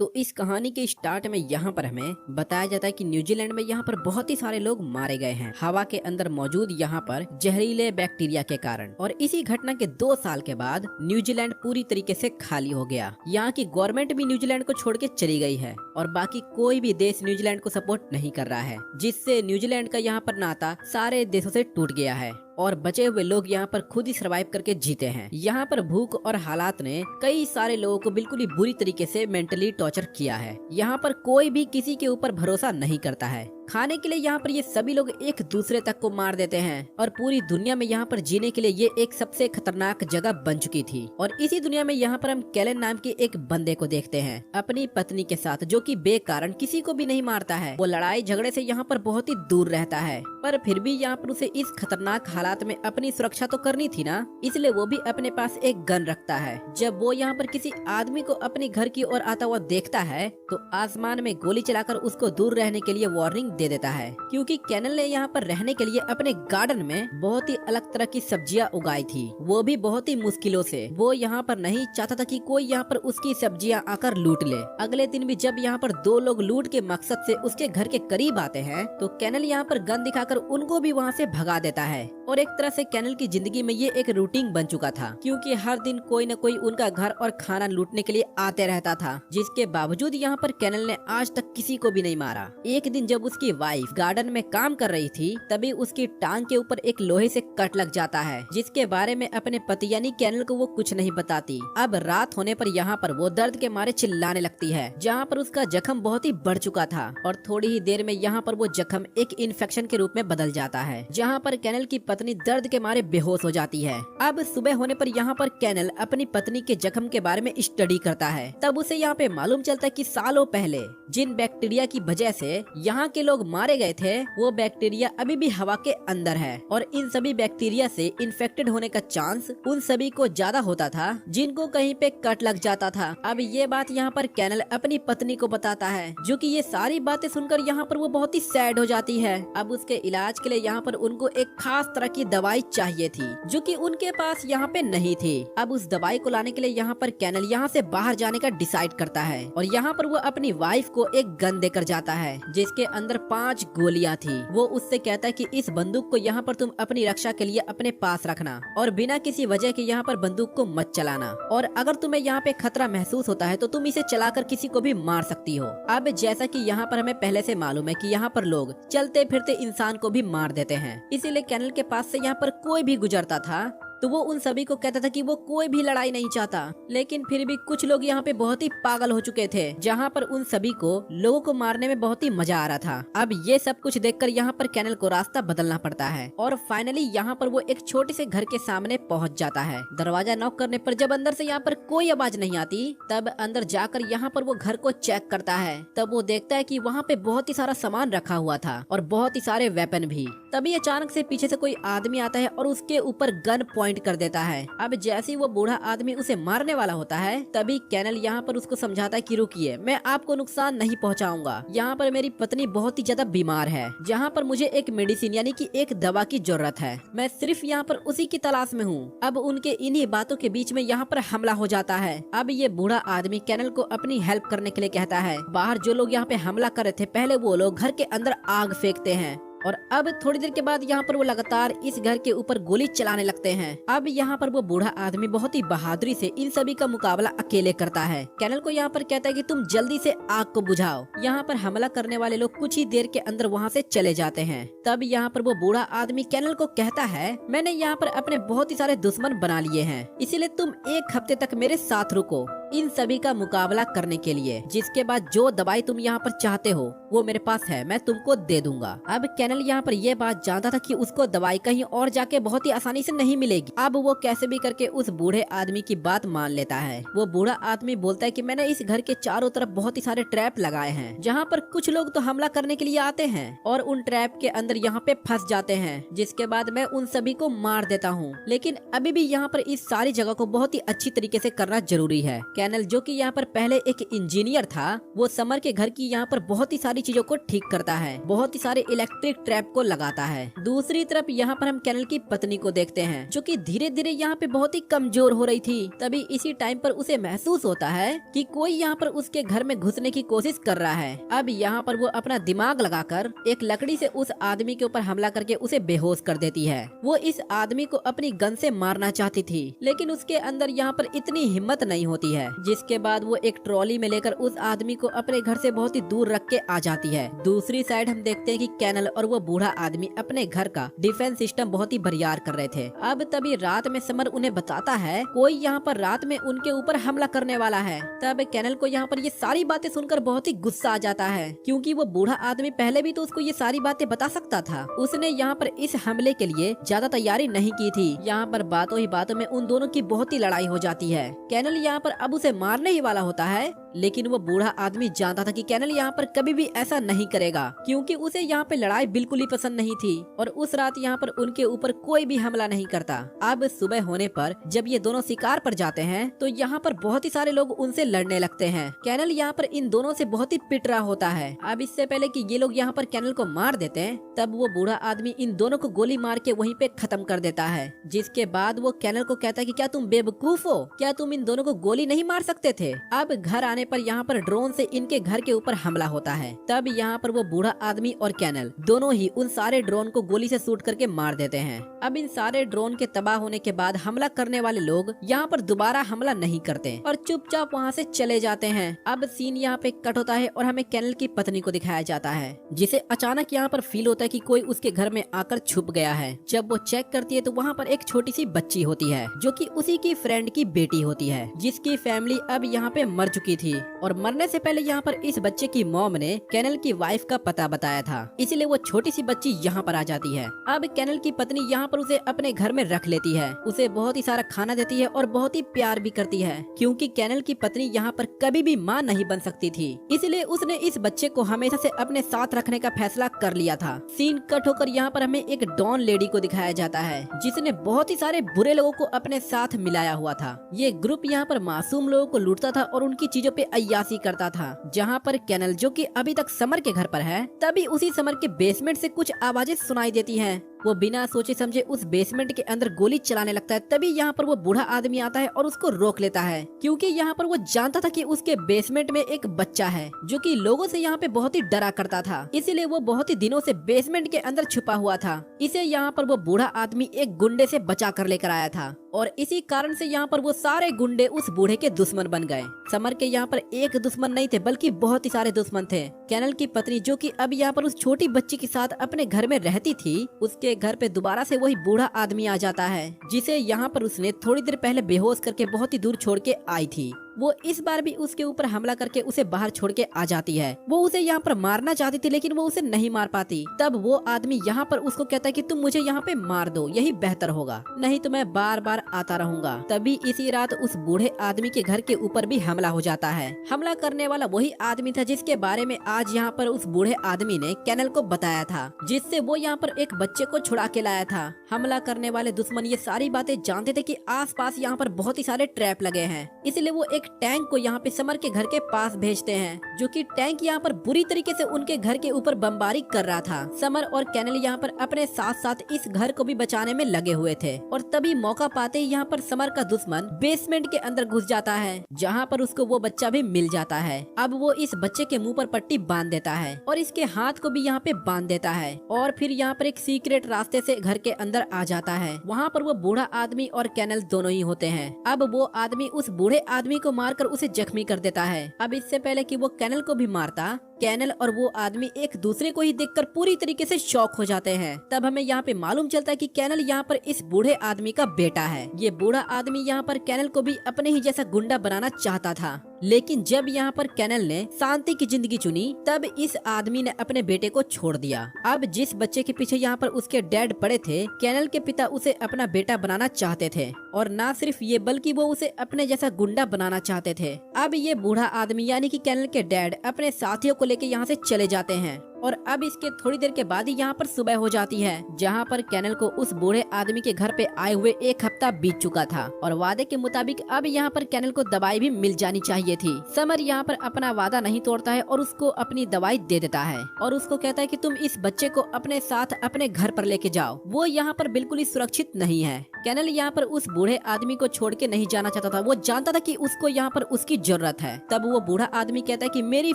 तो इस कहानी के स्टार्ट में यहाँ पर हमें बताया जाता है कि न्यूजीलैंड में यहाँ पर बहुत ही सारे लोग मारे गए हैं हवा के अंदर मौजूद यहाँ पर जहरीले बैक्टीरिया के कारण। और इसी घटना के 2 साल के बाद न्यूजीलैंड पूरी तरीके से खाली हो गया। यहाँ की गवर्नमेंट भी न्यूजीलैंड को छोड़ के चली गई है और बाकी कोई भी देश न्यूजीलैंड को सपोर्ट नहीं कर रहा है, जिससे न्यूजीलैंड का यहाँ पर नाता सारे देशों से टूट गया है और बचे हुए लोग यहाँ पर खुद ही सरवाइव करके जीते हैं। यहाँ पर भूख और हालात ने कई सारे लोगों को बिल्कुल ही बुरी तरीके से मेंटली टॉर्चर किया है। यहाँ पर कोई भी किसी के ऊपर भरोसा नहीं करता है। खाने के लिए यहाँ पर ये सभी लोग एक दूसरे तक को मार देते हैं और पूरी दुनिया में यहाँ पर जीने के लिए ये एक सबसे खतरनाक जगह बन चुकी थी। और इसी दुनिया में यहाँ पर हम कैलन नाम के एक बंदे को देखते हैं अपनी पत्नी के साथ, जो कि बेकारण किसी को भी नहीं मारता है। वो लड़ाई झगड़े से यहाँ पर बहुत ही दूर रहता है, पर फिर भी यहाँ पर उसे इस खतरनाक हालात में अपनी सुरक्षा तो करनी थी ना, इसलिए वो भी अपने पास एक गन रखता है। जब वो यहाँ पर किसी आदमी को अपने घर की ओर आता हुआ देखता है तो आसमान में गोली चलाकर उसको दूर रहने के लिए वार्निंग दे देता है, क्योंकि कैनल ने यहाँ पर रहने के लिए अपने गार्डन में बहुत ही अलग तरह की सब्जियां उगाई थी, वो भी बहुत ही मुश्किलों से। वो यहाँ पर नहीं चाहता था कि कोई यहाँ पर उसकी सब्जियां आकर लूट ले। अगले दिन भी जब यहाँ पर 2 लोग लूट के मकसद से उसके घर के करीब आते हैं तो कैनल यहाँ पर गन दिखाकर उनको भी वहाँ से भगा देता है। और एक तरह से कैनल की जिंदगी में ये एक रूटीन बन चुका था, क्योंकि हर दिन कोई न कोई उनका घर और खाना लूटने के लिए आते रहता था। जिसके बावजूद यहाँ पर कैनल ने आज तक किसी को भी नहीं मारा। एक दिन जब उसकी वाइफ गार्डन में काम कर रही थी तभी उसकी टांग के ऊपर एक लोहे से कट लग जाता है, जिसके बारे में अपने पति यानी कैनल को वो कुछ नहीं बताती। अब रात होने पर यहाँ पर वो दर्द के मारे चिल्लाने लगती है, जहाँ पर उसका जख्म बहुत ही बढ़ चुका था और थोड़ी ही देर में यहाँ पर वो जख्म एक इन्फेक्शन के रूप में बदल जाता है, जहाँ पर कैनल की पत्नी दर्द के मारे बेहोश हो जाती है। अब सुबह होने पर यहाँ पर कैनल अपनी पत्नी के जख्म के बारे में स्टडी करता है। तब उसे यहाँ पे मालूम चलता है कि सालों पहले जिन बैक्टीरिया की वजह से यहाँ के लोग मारे गए थे वो बैक्टीरिया अभी भी हवा के अंदर है और इन सभी बैक्टीरिया से इन्फेक्टेड होने का चांस उन सभी को ज्यादा होता था जिनको कहीं पे कट लग जाता था। अब ये बात यहाँ पर कैनल अपनी पत्नी को बताता है, जो कि ये सारी बातें सुनकर यहाँ पर वो बहुत ही सैड हो जाती है। अब उसके इलाज के लिए यहाँ पर उनको एक खास तरह की दवाई चाहिए थी, जो कि उनके पास यहाँ पे नहीं थी। अब उस दवाई को लाने के लिए यहाँ पर कैनल यहाँ से बाहर जाने का डिसाइड करता है और यहाँ पर वो अपनी वाइफ को एक गन देकर जाता है जिसके अंदर 5 गोलियां थी। वो उससे कहता है कि इस बंदूक को यहाँ पर तुम अपनी रक्षा के लिए अपने पास रखना और बिना किसी वजह के यहाँ पर बंदूक को मत चलाना, और अगर तुम्हें यहाँ पे खतरा महसूस होता है तो तुम इसे चलाकर किसी को भी मार सकती हो। अब जैसा कि यहाँ पर हमें पहले से मालूम है कि यहाँ पर लोग चलते फिरते इंसान को भी मार देते हैं, इसीलिए कैनल के पास से यहाँ पर कोई भी गुजरता था तो वो उन सभी को कहता था कि वो कोई भी लड़ाई नहीं चाहता। लेकिन फिर भी कुछ लोग यहाँ पे बहुत ही पागल हो चुके थे, जहाँ पर उन सभी को लोगों को मारने में बहुत ही मजा आ रहा था। अब ये सब कुछ देखकर यहाँ पर कैनल को रास्ता बदलना पड़ता है और फाइनली यहाँ पर वो एक छोटे से घर के सामने पहुँच जाता है। दरवाजा नॉक करने पर जब अंदर से यहाँ पर कोई आवाज नहीं आती तब अंदर जाकर यहाँ पर वो घर को चेक करता है। तब वो देखता है कि वहाँ पे बहुत ही सारा सामान रखा हुआ था और बहुत ही सारे वेपन भी। तभी अचानक से पीछे से कोई आदमी आता है और उसके ऊपर गन पॉइंट कर देता है। अब जैसे ही वो बूढ़ा आदमी उसे मारने वाला होता है तभी कैनल यहाँ पर उसको समझाता है कि रुकिए, मैं आपको नुकसान नहीं पहुँचाऊंगा। यहाँ पर मेरी पत्नी बहुत ही ज्यादा बीमार है, जहाँ पर मुझे एक मेडिसिन यानी कि एक दवा की जरूरत है। मैं सिर्फ यहाँ पर उसी की तलाश में हूँ। अब उनके इन्हीं बातों के बीच में यहाँ पर हमला हो जाता है। अब ये बूढ़ा आदमी कैनल को अपनी हेल्प करने के लिए कहता है। बाहर जो लोग यहाँ पे हमला कर रहे थे पहले वो लोग घर के अंदर आग फेंकते हैं और अब थोड़ी देर के बाद यहाँ पर वो लगातार इस घर के ऊपर गोली चलाने लगते हैं। अब यहाँ पर वो बूढ़ा आदमी बहुत ही बहादुरी से इन सभी का मुकाबला अकेले करता है। कैनल को यहाँ पर कहता है कि तुम जल्दी से आग को बुझाओ। यहाँ पर हमला करने वाले लोग कुछ ही देर के अंदर वहाँ से चले जाते हैं। तब यहाँ पर वो बूढ़ा आदमी कैनल को कहता है, मैंने यहाँ पर अपने बहुत ही सारे दुश्मन बना लिए हैं, इसीलिए तुम 1 हफ्ते तक मेरे साथ रुको इन सभी का मुकाबला करने के लिए। जिसके बाद जो दवाई तुम यहाँ पर चाहते हो वो मेरे पास है, मैं तुमको दे दूंगा। अब कैनल यहाँ पर ये बात जानता था कि उसको दवाई कहीं और जाके बहुत ही आसानी से नहीं मिलेगी। अब वो कैसे भी करके उस बूढ़े आदमी की बात मान लेता है। वो बूढ़ा आदमी बोलता है कि मैंने इस घर के चारों तरफ बहुत ही सारे ट्रैप लगाए हैं, जहाँ पर कुछ लोग तो हमला करने के लिए आते हैं और उन ट्रैप के अंदर यहाँ पे फंस जाते हैं, जिसके बाद मैं उन सभी को मार देता हूँ। लेकिन अभी भी यहाँ पर इस सारी जगह को बहुत ही अच्छी तरीके से करना जरूरी है। कैनल जो कि यहाँ पर पहले एक इंजीनियर था, वो समर के घर की यहाँ पर बहुत ही सारी चीजों को ठीक करता है, बहुत ही सारे इलेक्ट्रिक ट्रैप को लगाता है। दूसरी तरफ यहाँ पर हम कैनल की पत्नी को देखते हैं जो कि धीरे धीरे यहाँ पे बहुत ही कमजोर हो रही थी। तभी इसी टाइम पर उसे महसूस होता है कि कोई यहाँ पर उसके घर में घुसने की कोशिश कर रहा है। अब यहाँ पर वो अपना दिमाग लगाकर एक लकड़ी से उस आदमी के ऊपर हमला करके उसे बेहोश कर देती है। वो इस आदमी को अपनी गन से मारना चाहती थी, लेकिन उसके अंदर यहाँ पर इतनी हिम्मत नहीं होती है, जिसके बाद वो एक ट्रॉली में लेकर उस आदमी को अपने घर से बहुत ही दूर रख के आ जाती है। दूसरी साइड हम देखते हैं कि कैनल और वो बूढ़ा आदमी अपने घर का डिफेंस सिस्टम बहुत ही बरियार कर रहे थे। अब तभी रात में समर उन्हें बताता है कोई यहाँ पर रात में उनके ऊपर हमला करने वाला है। तब कैनल को यहाँ पर ये सारी बातें सुनकर बहुत ही गुस्सा आ जाता है, क्योंकि वो बूढ़ा आदमी पहले भी तो उसको ये सारी बातें बता सकता था। उसने यहाँ पर इस हमले के लिए ज्यादा तैयारी नहीं की थी। यहाँ पर बातों ही बातों में उन दोनों की बहुत ही लड़ाई हो जाती है। कैनल यहाँ पर अब उसे मारने ही वाला होता है, लेकिन वो बूढ़ा आदमी जानता था कि कैनल यहाँ पर कभी भी ऐसा नहीं करेगा, क्योंकि उसे यहाँ पे लड़ाई बिल्कुल ही पसंद नहीं थी और उस रात यहाँ पर उनके ऊपर कोई भी हमला नहीं करता। अब सुबह होने पर जब ये दोनों शिकार पर जाते हैं तो यहाँ पर बहुत ही सारे लोग उनसे लड़ने लगते हैं। कैनल यहाँ पर इन दोनों से बहुत ही पिट रहा होता है। अब इससे पहले कि ये लोग यहाँ पर कैनल को मार देते हैं, तब वो बूढ़ा आदमी इन दोनों को गोली मार के वहीं पे खत्म कर देता है। जिसके बाद वो कैनल को कहता है कि क्या तुम बेवकूफ हो, क्या तुम इन दोनों को गोली नहीं मार सकते थे। अब घर आने पर यहाँ पर ड्रोन से इनके घर के ऊपर हमला होता है। तब यहाँ पर वो बूढ़ा आदमी और कैनल दोनों ही उन सारे ड्रोन को गोली से शूट करके मार देते हैं। अब इन सारे ड्रोन के तबाह होने के बाद हमला करने वाले लोग यहाँ पर दोबारा हमला नहीं करते और चुपचाप वहाँ से चले जाते हैं। अब सीन यहाँ पे कट होता है और हमें कैनल की पत्नी को दिखाया जाता है, जिसे अचानक यहाँ पर फील होता है कि कोई उसके घर में आकर छुप गया है। जब वो चेक करती है तो वहाँ पर एक छोटी सी बच्ची होती है जो कि उसी की फ्रेंड की बेटी होती है, जिसकी फैमिली अब यहाँ पे मर चुकी थी और मरने से पहले यहाँ पर इस बच्चे की मॉम ने कैनल की वाइफ का पता बताया था, इसलिए वो छोटी सी बच्ची यहाँ पर आ जाती है। अब कैनल की पत्नी यहाँ पर उसे अपने घर में रख लेती है, उसे बहुत ही सारा खाना देती है और बहुत ही प्यार भी करती है, क्योंकि कैनल की पत्नी यहाँ पर कभी भी माँ नहीं बन सकती थी, इसलिए उसने इस बच्चे को हमेशा से अपने साथ रखने का फैसला कर लिया था। सीन कट होकर यहाँ पर हमें एक डॉन लेडी को दिखाया जाता है, जिसने बहुत ही सारे बुरे लोगों को अपने साथ मिलाया हुआ था। ये ग्रुप यहाँ पर मासूम लोगों को लूटता था और उनकी चीजों पे अय्यासी करता था। जहाँ पर कैनल जो कि अभी तक समर के घर पर है, तभी उसी समर के बेसमेंट से कुछ आवाजें सुनाई देती हैं। वो बिना सोचे समझे उस बेसमेंट के अंदर गोली चलाने लगता है। तभी यहाँ पर वो बूढ़ा आदमी आता है और उसको रोक लेता है, क्योंकि यहाँ पर वो जानता था कि उसके बेसमेंट में एक बच्चा है जो कि लोगों से यहाँ पे बहुत ही डरा करता था, इसीलिए वो बहुत ही दिनों से बेसमेंट के अंदर छुपा हुआ था। इसे यहाँ पर वो बूढ़ा आदमी एक गुंडे से बचा कर लेकर आया था और इसी कारण से यहाँ पर वो सारे गुंडे उस बूढ़े के दुश्मन बन गए। समर के यहाँ पर एक दुश्मन नहीं थे, बल्कि बहुत ही सारे दुश्मन थे। कैनल की पत्नी जो कि अब यहाँ पर उस छोटी बच्ची के साथ अपने घर में रहती थी, उसके घर पे दोबारा से वही बूढ़ा आदमी आ जाता है, जिसे यहाँ पर उसने थोड़ी देर पहले बेहोश करके बहुत ही दूर छोड़ के आई थी। वो इस बार भी उसके ऊपर हमला करके उसे बाहर छोड़ के आ जाती है। वो उसे यहाँ पर मारना चाहती थी, लेकिन वो उसे नहीं मार पाती। तब वो आदमी यहाँ पर उसको कहता है कि तुम मुझे यहाँ पे मार दो, यही बेहतर होगा, नहीं तो मैं बार बार आता रहूंगा। तभी इसी रात उस बूढ़े आदमी के घर के ऊपर भी हमला हो जाता है। हमला करने वाला वही आदमी था जिसके बारे में आज यहाँ पर उस बूढ़े आदमी ने कैनल को बताया था, जिससे वो यहाँ पर एक बच्चे को छुड़ा के लाया था। हमला करने वाले दुश्मन ये सारी बातें जानते थे कि आसपास यहाँ पर बहुत ही सारे ट्रैप लगे हैं, इसलिए वो एक टैंक को यहाँ पे समर के घर के पास भेजते हैं, जो कि टैंक यहाँ पर बुरी तरीके से उनके घर के ऊपर बमबारी कर रहा था। समर और कैनल यहाँ पर अपने साथ साथ इस घर को भी बचाने में लगे हुए थे और तभी मौका पाते ही यहाँ पर समर का दुश्मन बेसमेंट के अंदर घुस जाता है, जहाँ पर उसको वो बच्चा भी मिल जाता है। अब वो इस बच्चे के मुंह पर पट्टी बांध देता है और इसके हाथ को भी यहाँ पे बांध देता है और फिर यहाँ पर एक सीक्रेट रास्ते से घर के अंदर आ जाता है। वहाँ पर वो बूढ़ा आदमी और कैनल दोनों ही होते हैं। अब वो आदमी उस बूढ़े आदमी को मारकर उसे जख्मी कर देता है। अब इससे पहले कि वो कैनल को भी मारता, कैनल और वो आदमी एक दूसरे को ही देखकर पूरी तरीके से शॉक हो जाते हैं। तब हमें यहाँ पे मालूम चलता है कि कैनल यहाँ पर इस बूढ़े आदमी का बेटा है। ये बूढ़ा आदमी यहाँ पर कैनल को भी अपने ही जैसा गुंडा बनाना चाहता था, लेकिन जब यहाँ पर कैनल ने शांति की जिंदगी चुनी, तब इस आदमी ने अपने बेटे को छोड़ दिया। अब जिस बच्चे के पीछे यहाँ पर उसके डैड पड़े थे, कैनल के पिता उसे अपना बेटा बनाना चाहते थे और न सिर्फ ये बल्कि वो उसे अपने जैसा गुंडा बनाना चाहते थे। अब ये बूढ़ा आदमी यानी कि कैनल के डैड अपने साथियों को लेके यहाँ से चले जाते हैं और अब इसके थोड़ी देर के बाद ही यहाँ पर सुबह हो जाती है, जहाँ पर कैनल को उस बूढ़े आदमी के घर पे आए हुए 1 हफ्ता बीत चुका था और वादे के मुताबिक अब यहाँ पर कैनल को दवाई भी मिल जानी चाहिए थी। समर यहाँ पर अपना वादा नहीं तोड़ता है और उसको अपनी दवाई दे देता है और उसको कहता है कि तुम इस बच्चे को अपने साथ अपने घर पर लेके जाओ, वो यहाँ पर बिल्कुल ही सुरक्षित नहीं है। कैनल यहाँ पर उस बूढ़े आदमी को छोड़ के नहीं जाना चाहता था, वो जानता था कि उसको यहाँ पर उसकी जरूरत है। तब वो बूढ़ा आदमी कहता है कि मेरी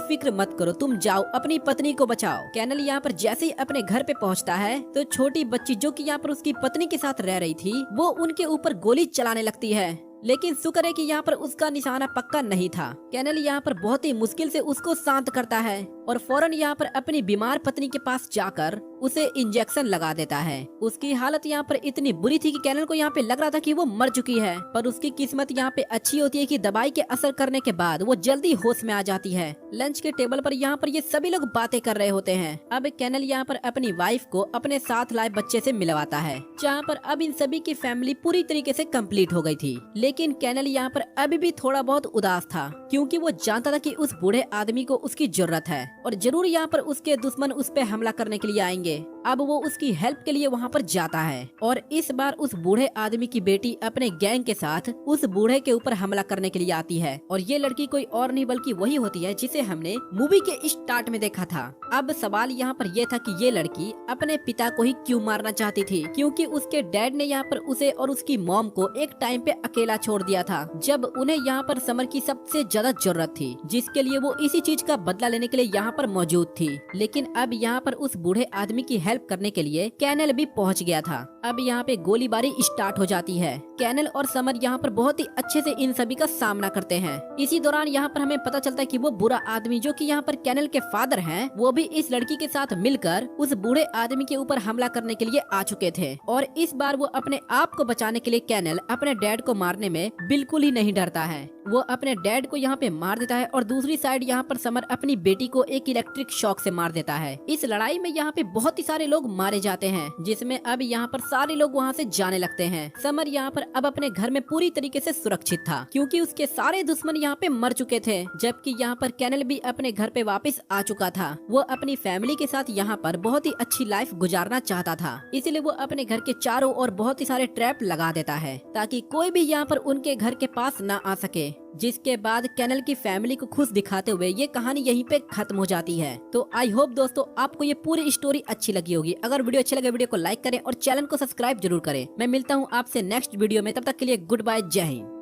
फिक्र मत करो, तुम जाओ अपनी पत्नी को बचाओ। कैनल यहाँ पर जैसे ही अपने घर पे पहुँचता है तो छोटी बच्ची जो कि यहाँ पर उसकी पत्नी के साथ रह रही थी, वो उनके ऊपर गोली चलाने लगती है, लेकिन शुक्र है कि यहाँ पर उसका निशाना पक्का नहीं था। कैनल यहाँ पर बहुत ही मुश्किल से उसको शांत करता है और फौरन यहाँ पर अपनी बीमार पत्नी के पास जाकर उसे इंजेक्शन लगा देता है। उसकी हालत यहाँ पर इतनी बुरी थी कि कैनल को यहाँ पे लग रहा था कि वो मर चुकी है, पर उसकी किस्मत यहाँ पे अच्छी होती है कि दवाई के असर करने के बाद वो जल्दी होश में आ जाती है। लंच के टेबल पर यहाँ पर ये सभी लोग बातें कर रहे होते हैं। अब कैनल यहाँ पर अपनी वाइफ को अपने साथ लाए बच्चे से मिलवाता है, जहाँ पर अब इन सभी की फैमिली पूरी तरीके से कंप्लीट हो गई थी। लेकिन कैनल यहाँ पर अभी भी थोड़ा बहुत उदास था, क्योंकि वो जानता था कि उस बूढ़े आदमी को उसकी जरूरत है और जरूर यहाँ पर उसके दुश्मन उस पे हमला करने के लिए आएंगे। अब वो उसकी हेल्प के लिए वहाँ पर जाता है और इस बार उस बूढ़े आदमी की बेटी अपने गैंग के साथ उस बूढ़े के ऊपर हमला करने के लिए आती है और ये लड़की कोई और नहीं बल्कि वही होती है जिसे हमने मूवी के स्टार्ट में देखा था। अब सवाल यहाँ पर यह था कि ये लड़की अपने पिता को ही क्यों मारना चाहती थी, क्योंकि उसके डैड ने यहाँ पर उसे और उसकी मॉम को एक टाइम पे अकेला छोड़ दिया था जब उन्हें यहाँ पर समर की सबसे ज्यादा जरूरत थी, जिसके लिए वो इसी चीज का बदला लेने के लिए यहाँ पर मौजूद थी। लेकिन अब यहाँ पर उस बूढ़े आदमी की हेल्प करने के लिए कैनल भी पहुँच गया था। अब यहाँ पे गोलीबारी स्टार्ट हो जाती है। कैनल और समर यहाँ पर बहुत ही अच्छे से इन सभी का सामना करते हैं। इसी दौरान यहाँ पर हमें पता चलता है कि वो बुरा आदमी जो कि यहाँ पर कैनल के फादर हैं, वो भी इस लड़की के साथ मिलकर उस बूढ़े आदमी के ऊपर हमला करने के लिए आ चुके थे और इस बार वो अपने आप को बचाने के लिए कैनल अपने डैड को मारने में बिल्कुल ही नहीं डरता है। वो अपने डैड को यहाँ पे मार देता है और दूसरी साइड यहाँ पर समर अपनी बेटी को एक इलेक्ट्रिक शॉक से मार देता है। इस लड़ाई में यहाँ पे बहुत ही सारे लोग मारे जाते हैं, जिसमें अब यहाँ पर सारे लोग वहाँ से जाने लगते हैं। समर यहाँ पर अब अपने घर में पूरी तरीके से सुरक्षित था, क्योंकि उसके सारे दुश्मन यहाँ पे मर चुके थे, जबकि यहाँ पर कैनल भी अपने घर पे वापस आ चुका था। वो अपनी फैमिली के साथ यहाँ पर बहुत ही अच्छी लाइफ गुजारना चाहता था, इसलिए वो अपने घर के चारों ओर बहुत ही सारे ट्रैप लगा देता है ताकि कोई भी यहाँ पर उनके घर के पास न आ सके। जिसके बाद कैनल की फैमिली को खुश दिखाते हुए ये कहानी यहीं पे खत्म हो जाती है। तो आई होप दोस्तों आपको ये पूरी स्टोरी अच्छी लगी होगी। अगर वीडियो अच्छी लगे वीडियो को लाइक करें और चैनल को सब्सक्राइब जरूर करें। मैं मिलता हूँ आपसे नेक्स्ट वीडियो में, तब तक के लिए गुड बाय, जय हिंद।